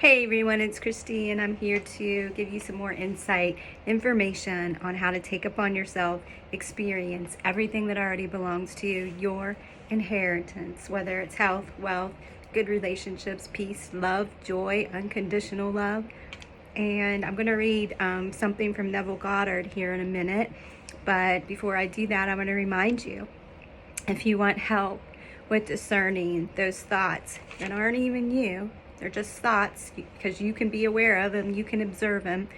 Hey everyone, it's Christy and I'm here to give you some more insight, information on how to take upon yourself, experience everything that already belongs to you, your inheritance, whether it's health, wealth, good relationships, peace, love, joy, unconditional love. And I'm going to read something from Neville Goddard here in a minute. But before I do that, I'm going to remind you, if you want help with discerning those thoughts that aren't even you, they're just thoughts, because you can be aware of them, you can observe them,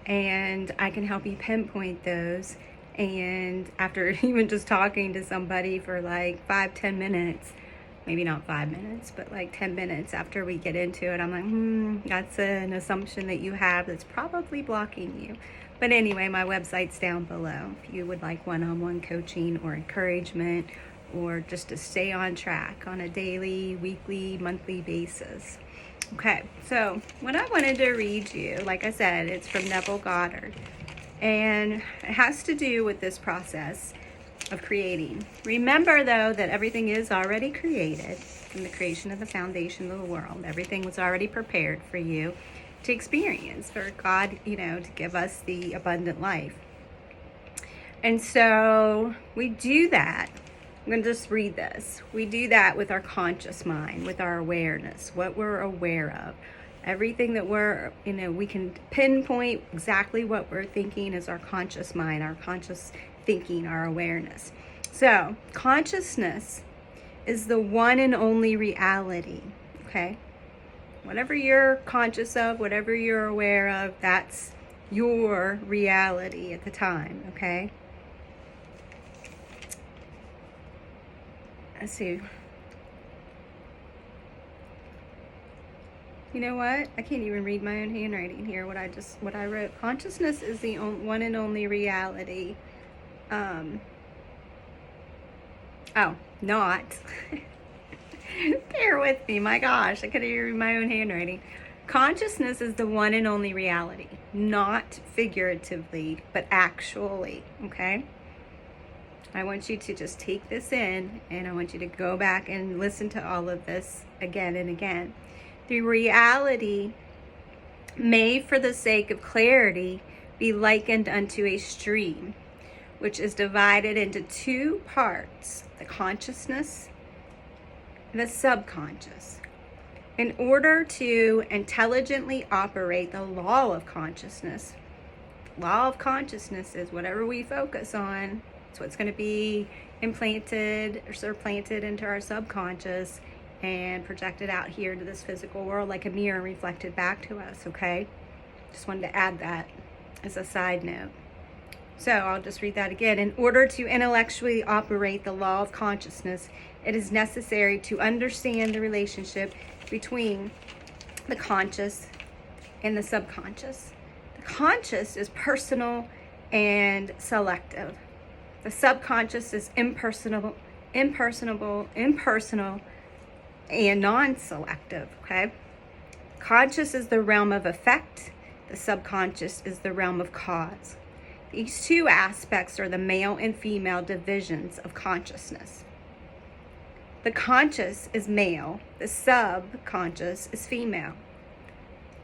and I can help you pinpoint those. And after even just talking to somebody for like 5-10 minutes, maybe not 5 minutes, but like 10 minutes after we get into it, I'm like, that's an assumption that you have that's probably blocking you. But anyway, my website's down below if you would like one-on-one coaching or encouragement, or just to stay on track on a daily, weekly, monthly basis. Okay, so what I wanted to read you, like I said, it's from Neville Goddard, and it has to do with this process of creating. Remember, though, that everything is already created from the creation of the foundation of the world. Everything was already prepared for you to experience, for God, to give us the abundant life. And so we do that. I'm going to just read this. We do that with our conscious mind, with our awareness, what we're aware of. Everything that we can pinpoint exactly what we're thinking is our conscious mind, our conscious thinking, our awareness. So, consciousness is the one and only reality, okay? Whatever you're conscious of, whatever you're aware of, that's your reality at the time, okay? Let's see. You know what? I can't even read my own handwriting here. What I wrote. Consciousness is the one and only reality. Not. Bear with me. My gosh, I couldn't even read my own handwriting. Consciousness is the one and only reality, not figuratively, but actually. Okay. I want you to just take this in, and I want you to go back and listen to all of this again and again. The reality may, for the sake of clarity, be likened unto a stream, which is divided into two parts, the consciousness and the subconscious. In order to intelligently operate the law of consciousness is whatever we focus on. So it's going to be implanted or supplanted into our subconscious and projected out here to this physical world like a mirror, reflected back to us, okay? Just wanted to add that as a side note. So I'll just read that again. In order to intellectually operate the law of consciousness, it is necessary to understand the relationship between the conscious and the subconscious. The conscious is personal and selective. The subconscious is impersonal, and non-selective, okay? Conscious is the realm of effect. The subconscious is the realm of cause. These two aspects are the male and female divisions of consciousness. The conscious is male. The subconscious is female.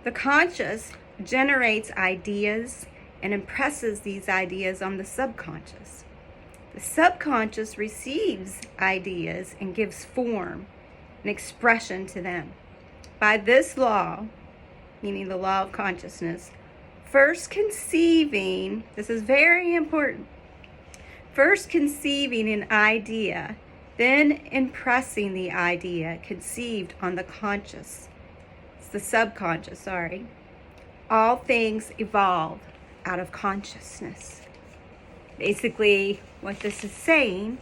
The conscious generates ideas and impresses these ideas on the subconscious. The subconscious receives ideas and gives form and expression to them. By this law, meaning the law of consciousness, first conceiving, this is very important, first conceiving an idea, then impressing the idea conceived on the conscious, it's the subconscious, all things evolve out of consciousness. Basically, what this is saying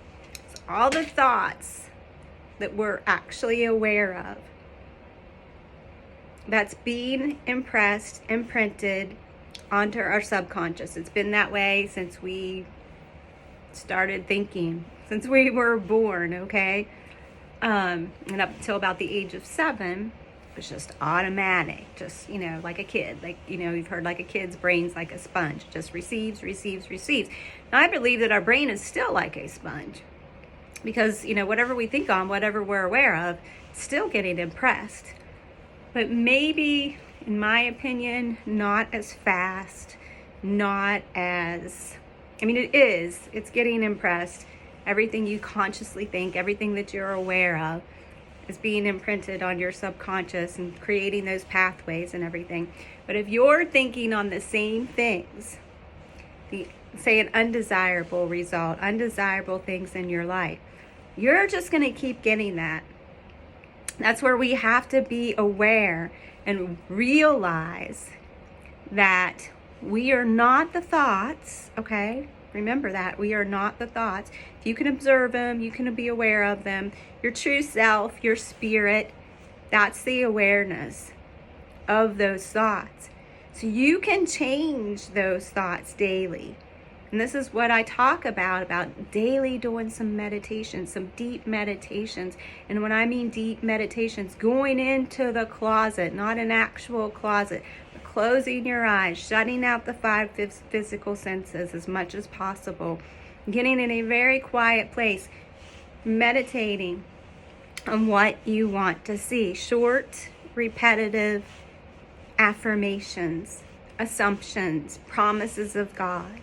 is all the thoughts that we're actually aware of, that's being impressed, imprinted onto our subconscious. It's been that way since we started thinking, since we were born, okay? And up until about the age of 7, it was just automatic, just, like a kid. Like, you've heard like a kid's brain's like a sponge, just receives. Now, I believe that our brain is still like a sponge because, whatever we think on, whatever we're aware of, it's still getting impressed. but maybe, in my opinion, not as fast, not as, I mean, it's getting impressed. Everything you consciously think, everything that you're aware of is being imprinted on your subconscious and creating those pathways and everything. But if you're thinking on the same things, say an undesirable result, undesirable things in your life, you're just going to keep getting that. That's where we have to be aware and realize that we are not the thoughts, okay? Remember that. We are not the thoughts. If you can observe them, you can be aware of them. Your true self, your spirit, that's the awareness of those thoughts. So you can change those thoughts daily. And this is what I talk about daily doing some meditation, some deep meditations. And when I mean deep meditations, going into the closet, not an actual closet, but closing your eyes, shutting out the five physical senses as much as possible, getting in a very quiet place, meditating on what you want to see. Short, repetitive affirmations, assumptions, promises of God.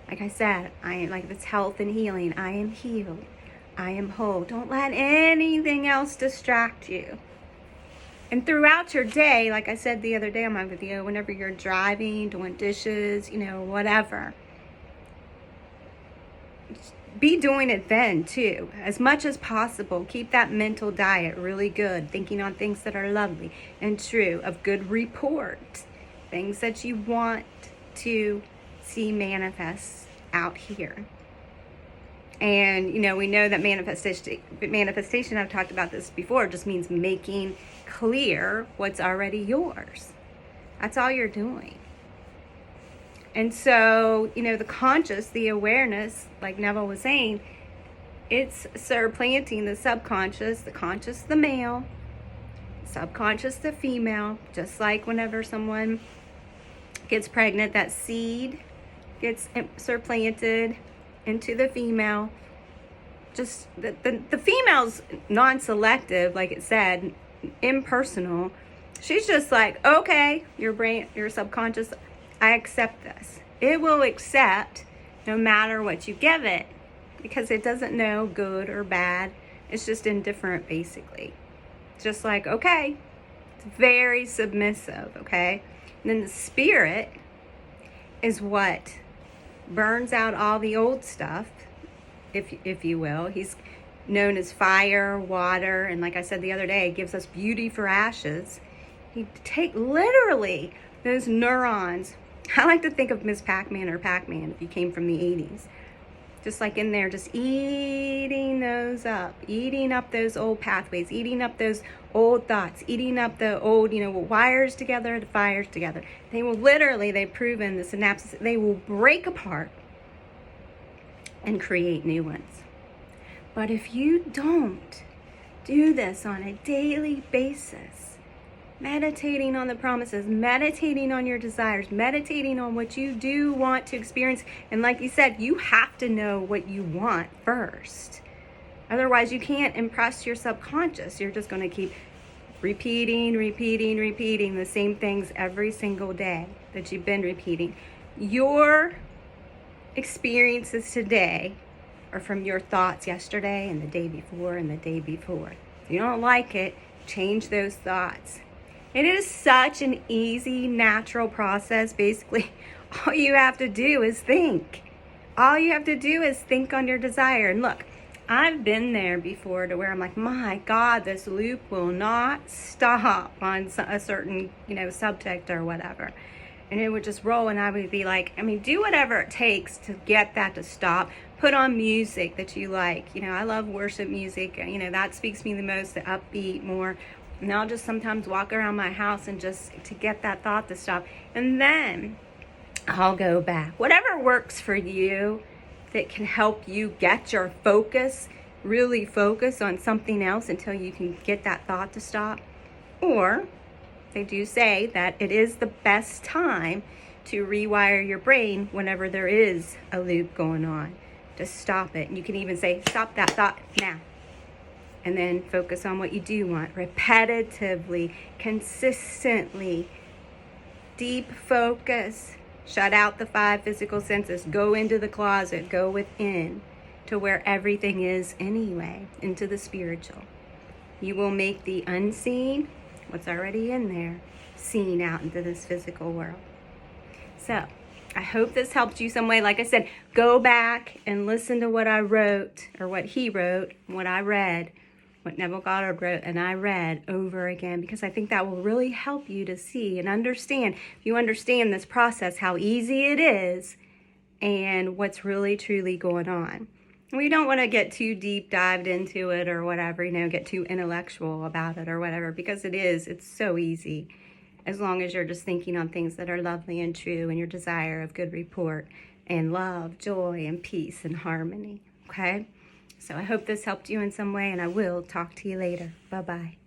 Like I said, I am, like, it's health and healing. I am healed. I am whole. Don't let anything else distract you. And throughout your day, like I said the other day on my video, whenever you're driving, doing dishes, whatever, be doing it then too, as much as possible. Keep that mental diet really good, thinking on things that are lovely and true, of good report, things that you want to see manifest out here. And we know that manifestation, I've talked about this before, just means making clear what's already yours. That's all you're doing. And so, the conscious, the awareness, like Neville was saying, it's supplanting the subconscious, the conscious, the male, subconscious, the female. Just like whenever someone gets pregnant, that seed gets supplanted into the female. Just the female's non-selective, like it said, impersonal. She's just like, okay, your brain, your subconscious, I accept this. It will accept no matter what you give it, because it doesn't know good or bad. It's just indifferent, basically. It's just like, okay. It's very submissive, okay? And then the spirit is what burns out all the old stuff, if you will. He's known as fire, water, and like I said the other day, gives us beauty for ashes. He take literally those neurons. I like to think of Miss Pac-Man or Pac-Man if you came from the 80s. Just like in there, just eating those up, eating up those old pathways, eating up those old thoughts, eating up the old, wires together, the fires together. They will literally, they've proven the synapses, they will break apart and create new ones. But if you don't do this on a daily basis, meditating on the promises, meditating on your desires, meditating on what you do want to experience. And like you said, you have to know what you want first. Otherwise, you can't impress your subconscious. You're just going to keep repeating the same things every single day that you've been repeating. Your experiences today are from your thoughts yesterday and the day before and the day before. If you don't like it, change those thoughts. It is such an easy, natural process. Basically, all you have to do is think. All you have to do is think on your desire. And look, I've been there before to where I'm like, my God, this loop will not stop on a certain, subject or whatever. And it would just roll, and I would be like, do whatever it takes to get that to stop. Put on music that you like. I love worship music. That speaks to me the most, the upbeat, more. And I'll just sometimes walk around my house and just to get that thought to stop. And then I'll go back. Whatever works for you that can help you get your focus, really focus on something else until you can get that thought to stop. Or they do say that it is the best time to rewire your brain whenever there is a loop going on. Just stop it. And you can even say, stop that thought now. and then focus on what you do want. Repetitively, consistently, deep focus. Shut out the 5 physical senses. Go into the closet. Go within to where everything is anyway, into the spiritual. You will make the unseen, what's already in there, seen out into this physical world. So, I hope this helped you some way. Like I said, go back and listen to what I wrote, or what he wrote, what I read, what Neville Goddard wrote, and I read over again, because I think that will really help you to see and understand, if you understand this process, how easy it is and what's really truly going on. We don't want to get too deep dived into it or whatever, get too intellectual about it or whatever, because it's so easy, as long as you're just thinking on things that are lovely and true, and your desire of good report and love, joy, and peace and harmony, okay? So I hope this helped you in some way, and I will talk to you later. Bye-bye.